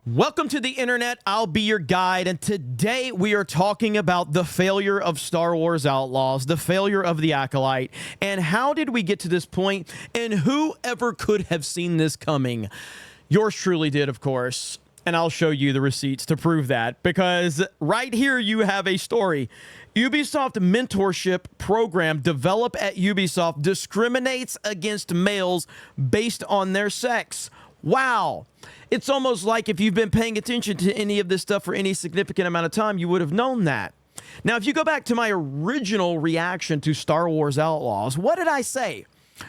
Welcome to the internet. I'll be your guide, and today we are talking about the failure of Star Wars Outlaws, the failure of the Acolyte, and how did we get to this point, and whoever could have seen this coming? Yours truly did, of course, and I'll show you the receipts to prove that, because right here you have a story. Ubisoft mentorship program developed at Ubisoft discriminates against males based on their sex. Wow. It's almost like if you've been paying attention to any of this stuff for any significant amount of time, you would have known that. Now, if you go back to my original reaction to Star Wars Outlaws, what did I say?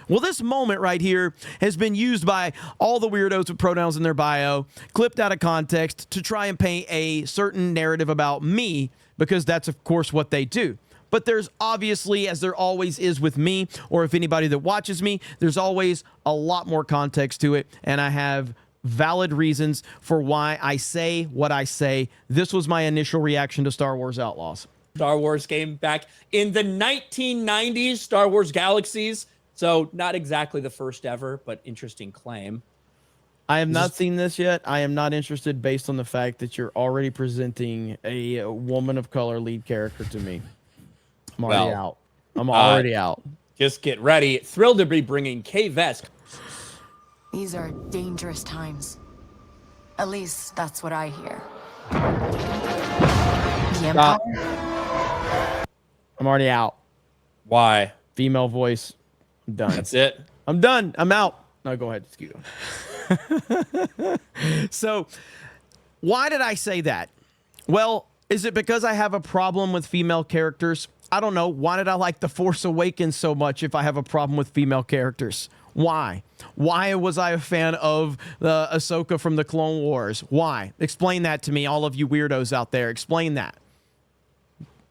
Well, this moment right here has been used by all the weirdos with pronouns in their bio, clipped out of context to try and paint a certain narrative about me, because that's, of course, what they do. But there's obviously, as there always is with me, or if anybody that watches me, there's always a lot more context to it, and I have valid reasons for why I say what I say. This was my initial reaction to Star Wars Outlaws. Star Wars game back in the 1990s, Star Wars Galaxies. So not exactly the first ever, but interesting claim. I have not seen this yet. I am not interested based on the fact that you're already presenting a woman of color lead character to me. I'm already out. I'm already out. Just get ready. Thrilled to be bringing Kay Vesk. These are dangerous times. At least that's what I hear. The Empire? I'm already out. Why? Female voice. I'm done. That's it. I'm done. I'm out. No, go ahead. Excuse me. So, why did I say that? Well, is it because I have a problem with female characters? I don't know. Why did I like The Force Awakens so much if I have a problem with female characters? Why? Why was I a fan of Ahsoka from the Clone Wars? Why? Explain that to me, all of you weirdos out there. Explain that.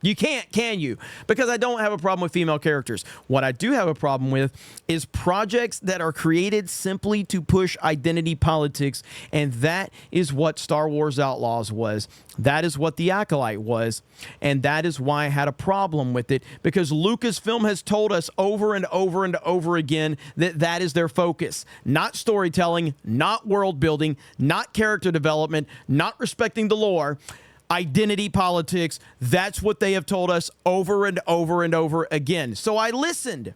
You can't, can you? Because I don't have a problem with female characters. What I do have a problem with is projects that are created simply to push identity politics, and that is what Star Wars Outlaws was. That is what The Acolyte was, and that is why I had a problem with it, because Lucasfilm has told us over and over and over again that that is their focus. Not storytelling, not world building, not character development, not respecting the lore. Identity politics, that's what they have told us over and over and over again. So I listened.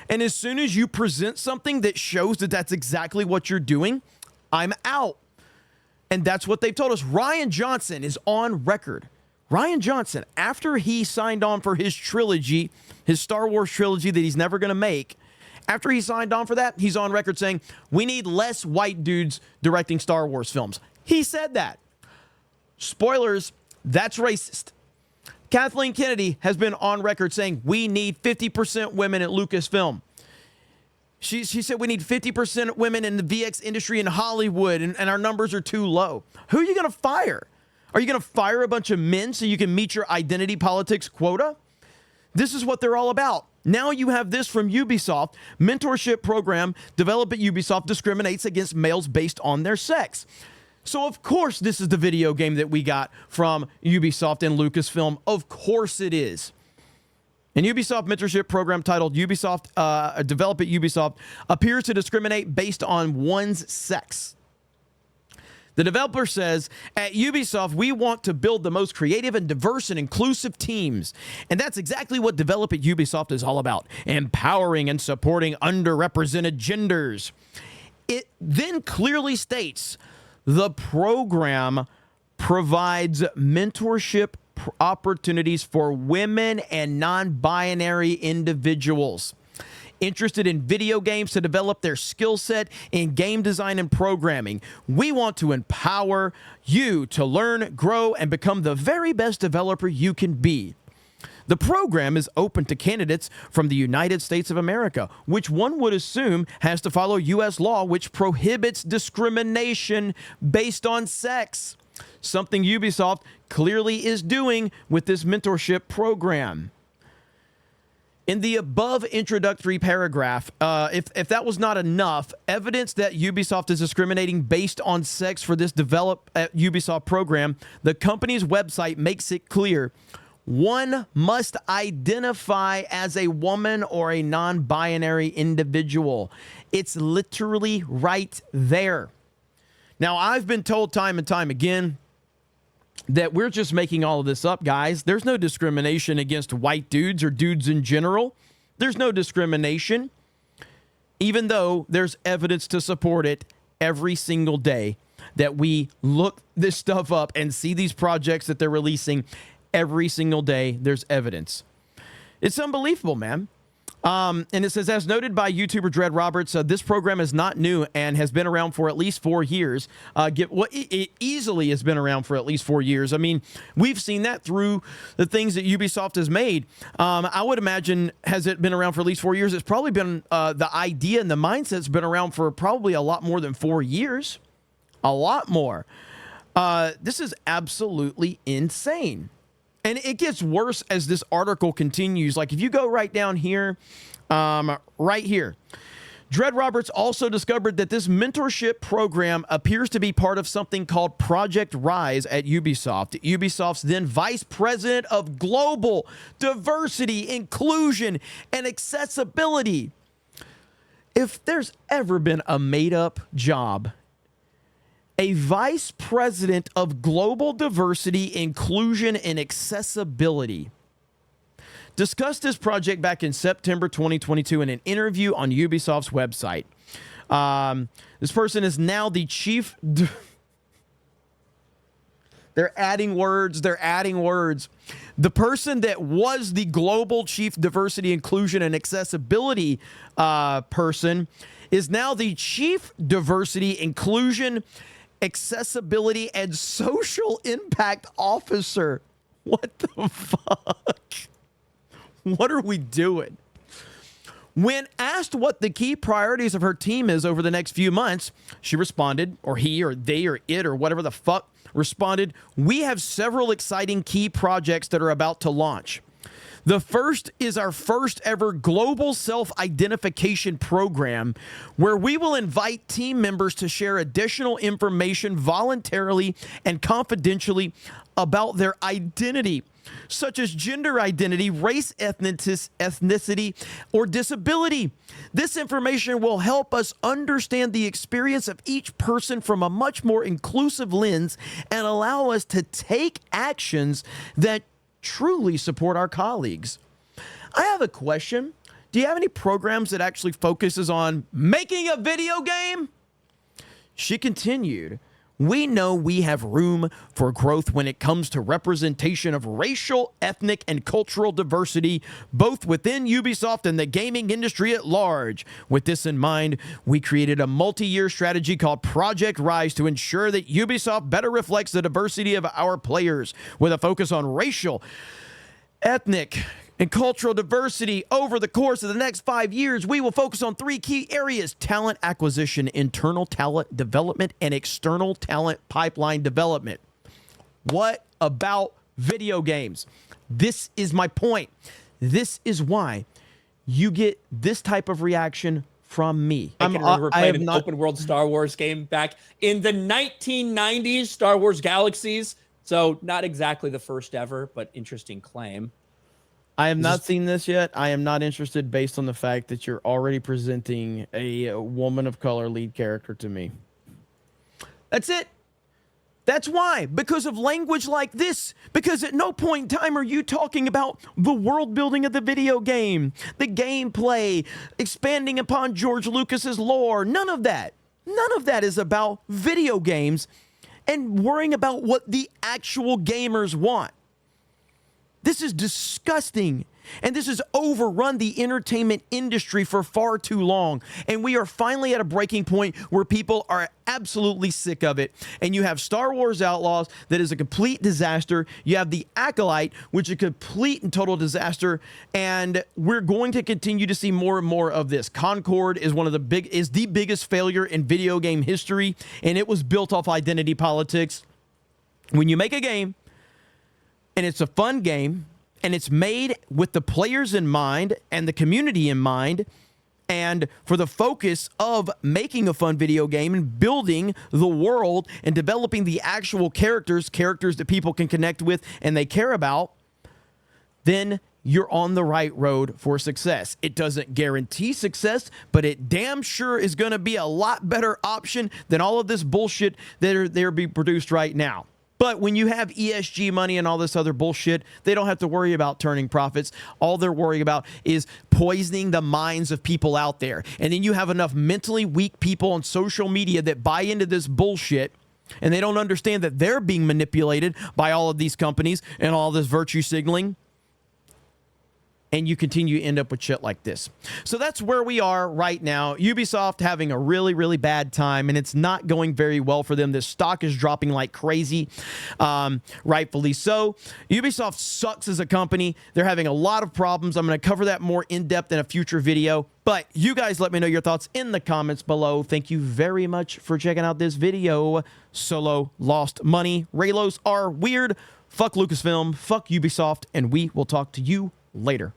And as soon as you present something that shows that that's exactly what you're doing, I'm out. And that's what they've told us. Rian Johnson is on record. Rian Johnson, after he signed on for his trilogy, his Star Wars trilogy that he's never going to make, after he signed on for that, he's on record saying, we need less white dudes directing Star Wars films. He said that. Spoilers, that's racist. Kathleen Kennedy has been on record saying we need 50% women at Lucasfilm. She said we need 50% women in the VX industry in Hollywood, and our numbers are too low. Who are you going to fire? Are you going to fire a bunch of men so you can meet your identity politics quota? This is what they're all about. Now you have this from Ubisoft. Mentorship program developed at Ubisoft discriminates against males based on their sex. So, of course, this is the video game that we got from Ubisoft and Lucasfilm. Of course it is. An Ubisoft mentorship program titled Ubisoft, developed at Ubisoft, appears to discriminate based on one's sex. The developer says, at Ubisoft, we want to build the most creative and diverse and inclusive teams. And that's exactly what Develop at Ubisoft is all about, empowering and supporting underrepresented genders. It then clearly states, the program provides mentorship opportunities for women and non-binary individuals interested in video games to develop their skill set in game design and programming. We want to empower you to learn, grow, and become the very best developer you can be. The program is open to candidates from the United States of America, which one would assume has to follow U.S. law, which prohibits discrimination based on sex, something Ubisoft clearly is doing with this mentorship program. In the above introductory paragraph, if that was not enough, evidence that Ubisoft is discriminating based on sex for this Develop at Ubisoft program, the company's website makes it clear one must identify as a woman or a non-binary individual. It's literally right there. Now, I've been told time and time again that we're just making all of this up, guys. There's no discrimination against white dudes or dudes in general. There's no discrimination, even though there's evidence to support it every single day that we look this stuff up and see these projects that they're releasing every single day. There's evidence. It's unbelievable, man. And it says, as noted by YouTuber Dread Roberts, this program is not new and has been around for at least 4 years. It easily has been around for at least 4 years. I mean, we've seen that through the things that Ubisoft has made. I would imagine, has it been around for at least 4 years? It's probably been, the idea and the mindset's been around for probably a lot more than 4 years. A lot more. This is absolutely insane. And it gets worse as this article continues. Like, if you go right down here, right here, Dread Roberts also discovered that this mentorship program appears to be part of something called Project Rise at Ubisoft. Ubisoft's then vice president of global diversity, inclusion, and accessibility. If there's ever been a made-up job, a vice president of global diversity, inclusion, and accessibility discussed this project back in September 2022 in an interview on Ubisoft's website. This person is now the chief. They're adding words. They're adding words. The person that was the global chief diversity, inclusion, and accessibility person is now the chief diversity, inclusion, accessibility, and social impact officer. What the fuck? What are we doing? When asked what the key priorities of her team is over the next few months, she responded, or he or they or it or whatever the fuck responded, we have several exciting key projects that are about to launch. The first is our first ever global self-identification program, where we will invite team members to share additional information voluntarily and confidentially about their identity, such as gender identity, race, ethnicity, or disability. This information will help us understand the experience of each person from a much more inclusive lens and allow us to take actions that truly support our colleagues. I have a question. Do you have any programs that actually focuses on making a video game? She continued, we know we have room for growth when it comes to representation of racial, ethnic, and cultural diversity, both within Ubisoft and the gaming industry at large. With this in mind, we created a multi-year strategy called Project Rise to ensure that Ubisoft better reflects the diversity of our players, with a focus on racial, ethnic, and cultural diversity. Over the course of the next 5 years, we will focus on 3 key areas: talent acquisition, internal talent development, and external talent pipeline development. What about video games? This is my point. This is why you get this type of reaction from me. I can remember playing an open world Star Wars game back in the 1990s, Star Wars Galaxies. So not exactly the first ever, but interesting claim. I have not seen this yet. I am not interested based on the fact that you're already presenting a woman of color lead character to me. That's it. That's why. Because of language like this. Because at no point in time are you talking about the world building of the video game, the gameplay, expanding upon George Lucas's lore. None of that. None of that is about video games and worrying about what the actual gamers want. This is disgusting, and this has overrun the entertainment industry for far too long, and we are finally at a breaking point where people are absolutely sick of it. And you have Star Wars Outlaws, that is a complete disaster. You have The Acolyte, which is a complete and total disaster, and we're going to continue to see more and more of this. Concord is the biggest failure in video game history, and it was built off identity politics. When you make a game, and it's a fun game, and it's made with the players in mind and the community in mind, and for the focus of making a fun video game and building the world and developing the actual characters that people can connect with and they care about, then you're on the right road for success. It doesn't guarantee success, but it damn sure is going to be a lot better option than all of this bullshit that are being produced right now. But when you have ESG money and all this other bullshit, they don't have to worry about turning profits. All they're worrying about is poisoning the minds of people out there. And then you have enough mentally weak people on social media that buy into this bullshit, and they don't understand that they're being manipulated by all of these companies and all this virtue signaling. And you continue to end up with shit like this. So that's where we are right now. Ubisoft having a really, really bad time, and it's not going very well for them. This stock is dropping like crazy, rightfully so. Ubisoft sucks as a company. They're having a lot of problems. I'm going to cover that more in depth in a future video. But you guys let me know your thoughts in the comments below. Thank you very much for checking out this video. Solo lost money. Raylos are weird. Fuck Lucasfilm. Fuck Ubisoft. And we will talk to you later.